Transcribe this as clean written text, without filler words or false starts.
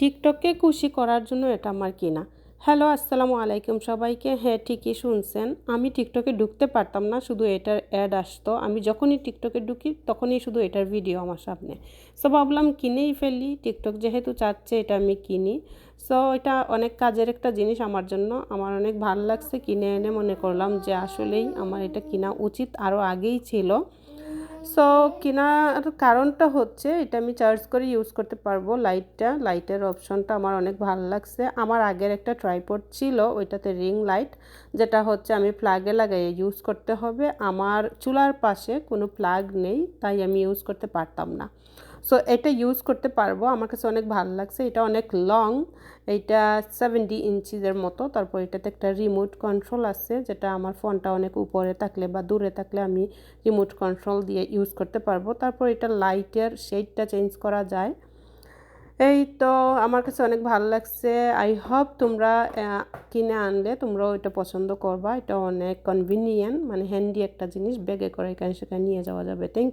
টিকটককে খুশি করার জন্য এটা আমার কিনা। হ্যালো, আসসালামু আলাইকুম সবাইকে। হ্যাঁ, ঠিকই শুনছেন। আমি টিকটকে ঢুকতে পারতাম না, শুধু এটার অ্যাড আসতো। আমি যখনই টিকটকে ঢুকি তখনই শুধু এটার ভিডিও আমার সামনে। সো ভাবলাম কিনেই ফেলি, টিকটক যেহেতু চাচ্ছে এটা আমি কিনি। সো এটা অনেক কাজের একটা জিনিস আমার জন্য, আমার অনেক ভালো লাগছে। কিনে এনে মনে করলাম যে আসলেই আমার এটা কিনা উচিত, আরও আগেই ছিল। সো কেনার কারণটা হচ্ছে এটা আমি চার্জ করে ইউজ করতে পারবো। লাইটের অপশনটা আমার অনেক ভালো লাগছে। আমার আগের একটা ট্রাইপড ছিল, ওইটাতে রিং লাইট, যেটা হচ্ছে আমি প্লাগে লাগাই ইউজ করতে হবে। আমার চুলার পাশে কোনো প্লাগ নেই, তাই আমি ইউজ করতে পারতাম না। সো এটা ইউজ করতে পারবো, আমার কাছে অনেক ভালো লাগছে। এটা অনেক লং, এইটা 70 ইঞ্চিজের মতো। তারপর এটাতে একটা রিমোট কন্ট্রোল আছে, যেটা আমার ফোনটা অনেক উপরে থাকলে বা দূরে থাকলে আমি রিমোট কন্ট্রোল দিয়ে ইউজ করতে পারবো। তারপর এটা লাইটের শেডটা চেঞ্জ করা যায়। এই তো আমার কাছে অনেক ভালো লাগছে। আই হোপ তোমরা কিনে আনলে তোমরাও এটা পছন্দ করবা। এটা অনেক কনভিনিয়েন্ট, মানে হ্যান্ডি একটা জিনিস, ব্যাগে করে এখানে সেখানে নিয়ে যাওয়া যাবে। থ্যাংক